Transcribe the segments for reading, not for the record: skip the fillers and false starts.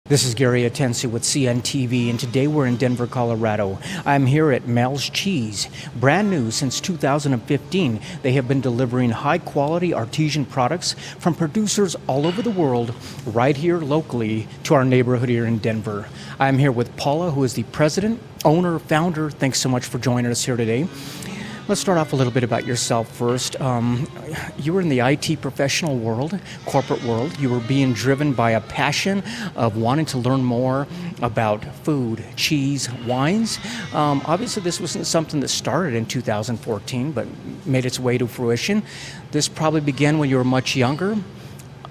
This is Gary Atencio with CNTV, and today we're in Denver, Colorado. I'm here at Mells Cheese. Brand new since 2015, they have been delivering high-quality artisan products from producers all over the world, right here locally to our neighborhood here in Denver. I'm here with Paula, who is the president, owner, founder. Thanks so much for joining us here today. Let's start off a little bit about yourself first. You were in the IT professional world, corporate world. You were being driven by a passion of wanting to learn more about food, cheese, wines. Obviously, this wasn't something that started in 2014, but made its way to fruition. This probably began when you were much younger,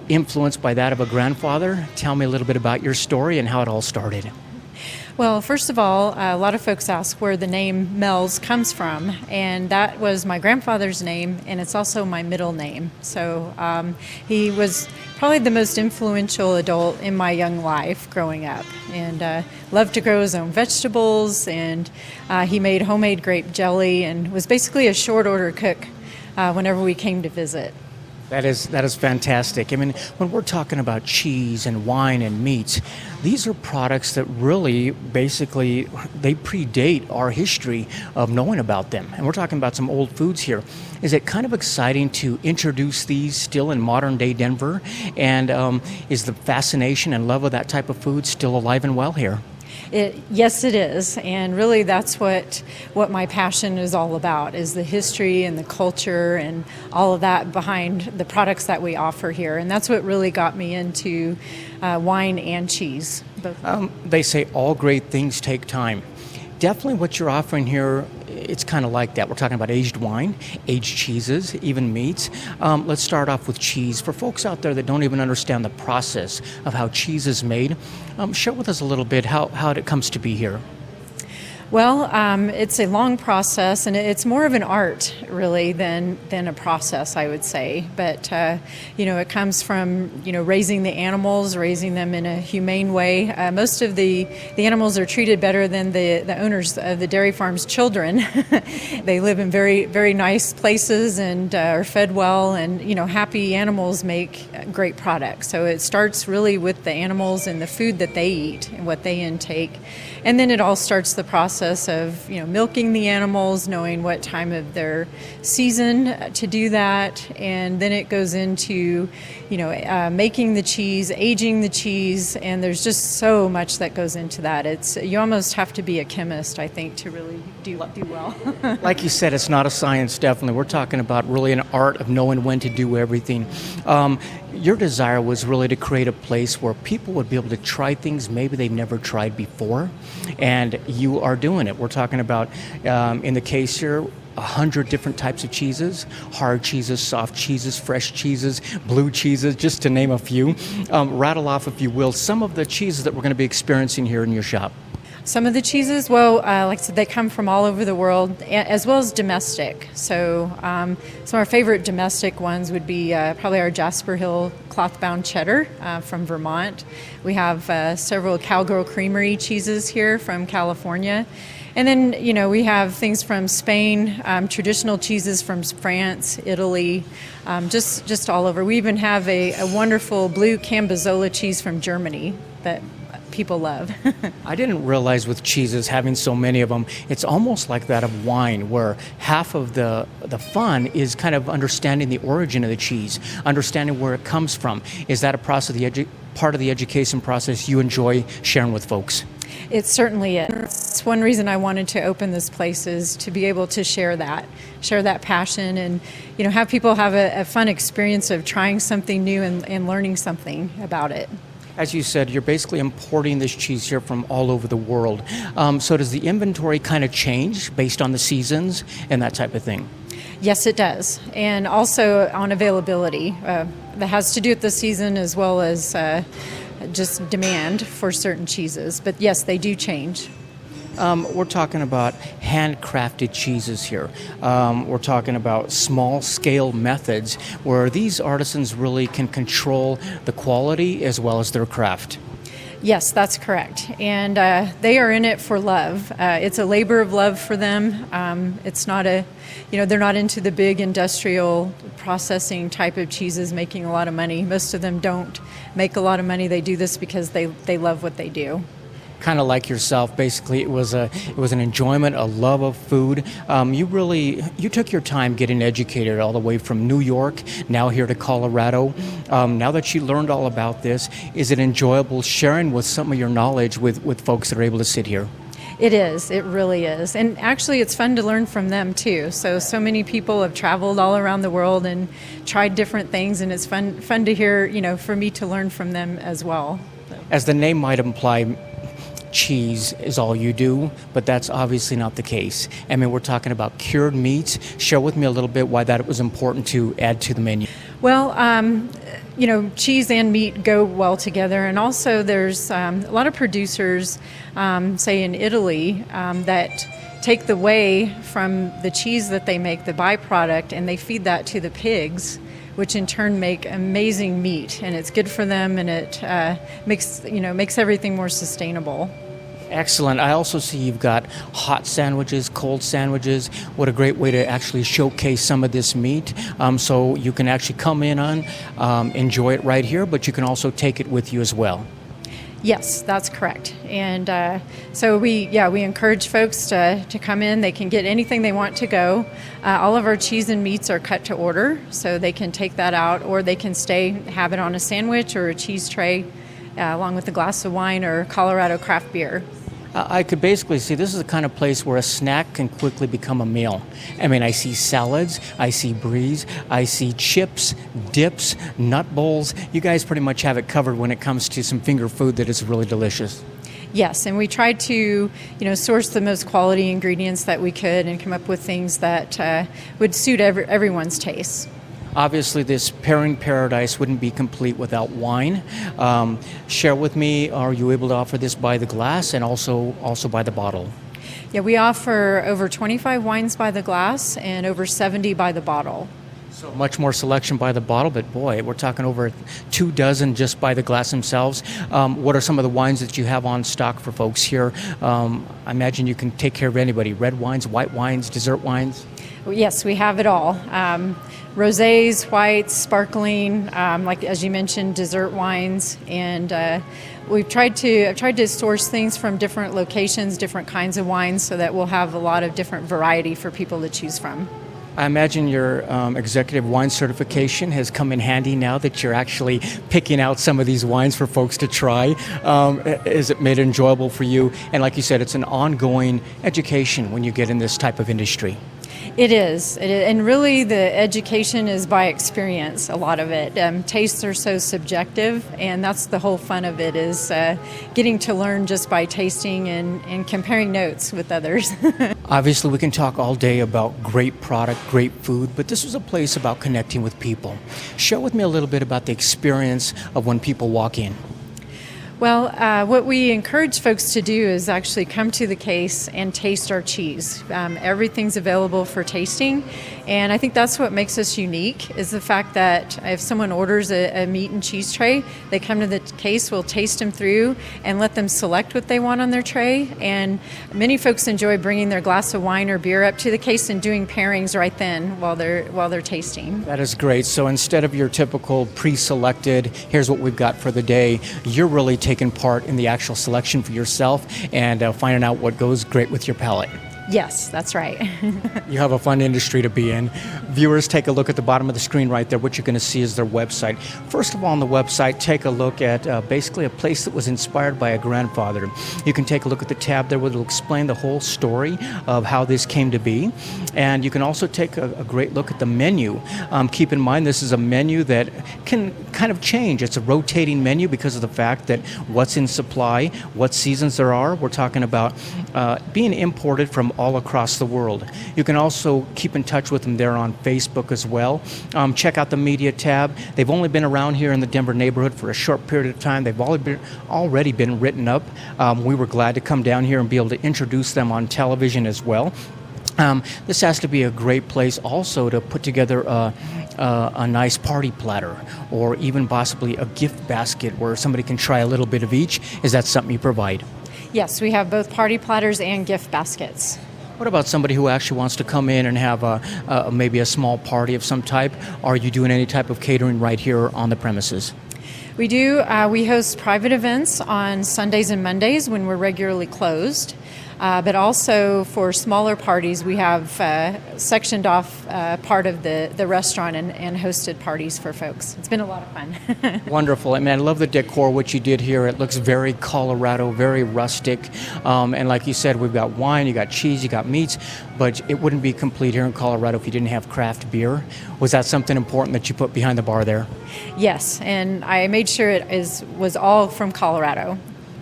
influenced by that of a grandfather. Tell me a little bit about your story and how it all started. Well, first of all, a lot of folks ask where the name Mells comes from, and that was my grandfather's name, and it's also my middle name. So he was probably the most influential adult in my young life growing up, and loved to grow his own vegetables, and he made homemade grape jelly and was basically a short order cook whenever we came to visit. That is fantastic. I mean, when we're talking about cheese and wine and meats, these are products that really, basically, they predate our history of knowing about them. And we're talking about some old foods here. Is it kind of exciting to introduce these still in modern day Denver? And is the fascination and love of that type of food still alive and well here? Yes, it is, and really that's what my passion is all about, is the history and the culture and all of that behind the products that we offer here, and that's what really got me into wine and cheese. They say all great things take time. Definitely what you're offering here, it's kind of like that. We're talking about aged wine, aged cheeses, even meats. Let's start off with cheese. For folks out there that don't even understand the process of how cheese is made, share with us a little bit how it comes to be here. Well, it's a long process, and it's more of an art, really, than a process, I would say. But, it comes from, raising the animals, raising them in a humane way. Most of the animals are treated better than the owners of the dairy farm's children. They live in very, very nice places and are fed well, and, happy animals make great products. So it starts really with the animals and the food that they eat and what they intake. And then it all starts the process of milking the animals, knowing what time of their season to do that, and then it goes into making the cheese, aging the cheese, and there's just so much that goes into that. You almost have to be a chemist, I think, to really do well. Like you said, it's not a science, definitely. We're talking about really an art of knowing when to do everything. Your desire was really to create a place where people would be able to try things maybe they've never tried before, and you are doing it. We're talking about, in the case here, 100 different types of cheeses, hard cheeses, soft cheeses, fresh cheeses, blue cheeses, just to name a few. Rattle off, if you will, some of the cheeses that we're going to be experiencing here in your shop. Some of the cheeses, well, like I said, they come from all over the world, as well as domestic. So some of our favorite domestic ones would be probably our Jasper Hill cloth-bound cheddar from Vermont. We have several Cowgirl Creamery cheeses here from California. And then, we have things from Spain, traditional cheeses from France, Italy, just all over. We even have a wonderful blue Cambozola cheese from Germany that people love. I didn't realize with cheeses, having so many of them, it's almost like that of wine, where half of the fun is kind of understanding the origin of the cheese, understanding where it comes from. Is that a process, part of the education process you enjoy sharing with folks? It certainly is. It's one reason I wanted to open this place, is to be able to share that passion, and have people have a fun experience of trying something new and learning something about it. As you said, you're basically importing this cheese here from all over the world. So does the inventory kind of change based on the seasons and that type of thing? Yes, it does. And also on availability. That has to do with the season as well as just demand for certain cheeses. But yes, they do change. We're talking about handcrafted cheeses here. We're talking about small-scale methods where these artisans really can control the quality as well as their craft. Yes, that's correct. And they are in it for love. It's a labor of love for them. It's not they're not into the big industrial processing type of cheeses making a lot of money. Most of them don't make a lot of money. They do this because they love what they do. Kind of like yourself, basically, it was an enjoyment, a love of food. You took your time getting educated all the way from New York, now here to Colorado. Now that you learned all about this, is it enjoyable sharing with some of your knowledge with folks that are able to sit here? It is. It really is. And actually, it's fun to learn from them, too. So many people have traveled all around the world and tried different things, and it's fun to hear, for me to learn from them as well. As the name might imply, cheese is all you do, but that's obviously not the case. I mean, we're talking about cured meats. Share with me a little bit why that was important to add to the menu. Well, cheese and meat go well together, and also there's a lot of producers, say in Italy, that take the whey from the cheese that they make, the byproduct, and they feed that to the pigs, which in turn make amazing meat, and it's good for them, and it makes everything more sustainable. Excellent. I also see you've got hot sandwiches, cold sandwiches. What a great way to actually showcase some of this meat. So you can actually come in enjoy it right here, but you can also take it with you as well. Yes, that's correct. And so we encourage folks to come in. They can get anything they want to go. All of our cheese and meats are cut to order, so they can take that out, or they can have it on a sandwich or a cheese tray, along with a glass of wine or Colorado craft beer. I could basically see this is the kind of place where a snack can quickly become a meal. I mean, I see salads, I see bries, I see chips, dips, nut bowls. You guys pretty much have it covered when it comes to some finger food that is really delicious. Yes, and we tried to, source the most quality ingredients that we could and come up with things that would suit everyone's taste. Obviously, this pairing paradise wouldn't be complete without wine. Share with me, are you able to offer this by the glass and also by the bottle? Yeah, we offer over 25 wines by the glass and over 70 by the bottle. So much more selection by the bottle, but boy, we're talking over 24 just by the glass themselves. What are some of the wines that you have on stock for folks here? I imagine you can take care of anybody. Red wines, white wines, dessert wines? Yes, we have it all. Rosés, whites, sparkling, like as you mentioned, dessert wines, and I've tried to source things from different locations, different kinds of wines, so that we'll have a lot of different variety for people to choose from. I imagine your executive wine certification has come in handy now that you're actually picking out some of these wines for folks to try. Is it made it enjoyable for you? And like you said, it's an ongoing education when you get in this type of industry. It is, and really the education is by experience, a lot of it. Tastes are so subjective, and that's the whole fun of it, is getting to learn just by tasting and comparing notes with others. Obviously, we can talk all day about great product, great food, but this was a place about connecting with people. Share with me a little bit about the experience of when people walk in. Well, what we encourage folks to do is actually come to the case and taste our cheese. Everything's available for tasting, and I think that's what makes us unique, is the fact that if someone orders a meat and cheese tray, they come to the case, we'll taste them through and let them select what they want on their tray. And many folks enjoy bringing their glass of wine or beer up to the case and doing pairings right then while they're tasting. That is great. So instead of your typical pre-selected, here's what we've got for the day, you're really taking part in the actual selection for yourself and finding out what goes great with your palate. Yes, that's right. You have a fun industry to be in. Viewers, take a look at the bottom of the screen right there. What you're going to see is their website. First of all, on the website, take a look at basically a place that was inspired by a grandfather. You can take a look at the tab there where it'll explain the whole story of how this came to be. And you can also take a great look at the menu. Keep in mind, this is a menu that can kind of change. It's a rotating menu because of the fact that what's in supply, what seasons there are. We're talking about being imported from all across the world. You can also keep in touch with them there on Facebook as well. Check out the media tab. They've only been around here in the Denver neighborhood for a short period of time. They've already been written up. We were glad to come down here and be able to introduce them on television as well. This has to be a great place also to put together a nice party platter, or even possibly a gift basket where somebody can try a little bit of each. Is that something you provide? Yes, we have both party platters and gift baskets. What about somebody who actually wants to come in and have maybe a small party of some type? Are you doing any type of catering right here on the premises? We do. We host private events on Sundays and Mondays when we're regularly closed. But also for smaller parties, we have sectioned off part of the restaurant and hosted parties for folks. It's been a lot of fun. Wonderful. I mean, I love the decor, what you did here. It looks very Colorado, very rustic. And like you said, we've got wine, you got cheese, you got meats, but it wouldn't be complete here in Colorado if you didn't have craft beer. Was that something important that you put behind the bar there? Yes, and I made sure it was all from Colorado.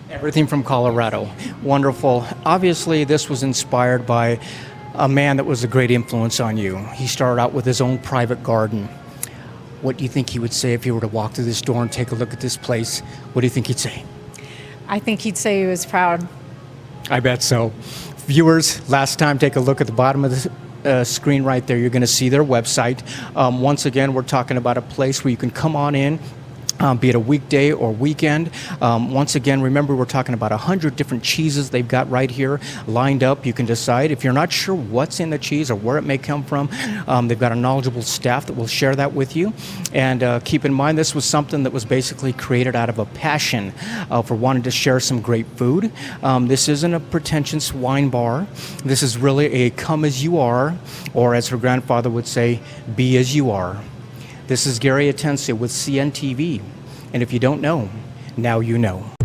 Everything from Colorado. Wonderful. Obviously, this was inspired by a man that was a great influence on you. He started out with his own private garden. What do you think he would say if he were to walk through this door and take a look at this place? What do you think he'd say? I think he'd say he was proud. I bet so. Viewers, last time, take a look at the bottom of the screen right there. You're going to see their website. Once again, we're talking about a place where you can come on in, be it a weekday or weekend. Once again, remember, we're talking about 100 different cheeses they've got right here lined up. You can decide if you're not sure what's in the cheese or where it may come from. They've got a knowledgeable staff that will share that with you. And keep in mind, this was something that was basically created out of a passion for wanting to share some great food. This isn't a pretentious wine bar. This is really a come as you are, or as her grandfather would say, be as you are. This is Gary Atencio with CNTV, and if you don't know, now you know.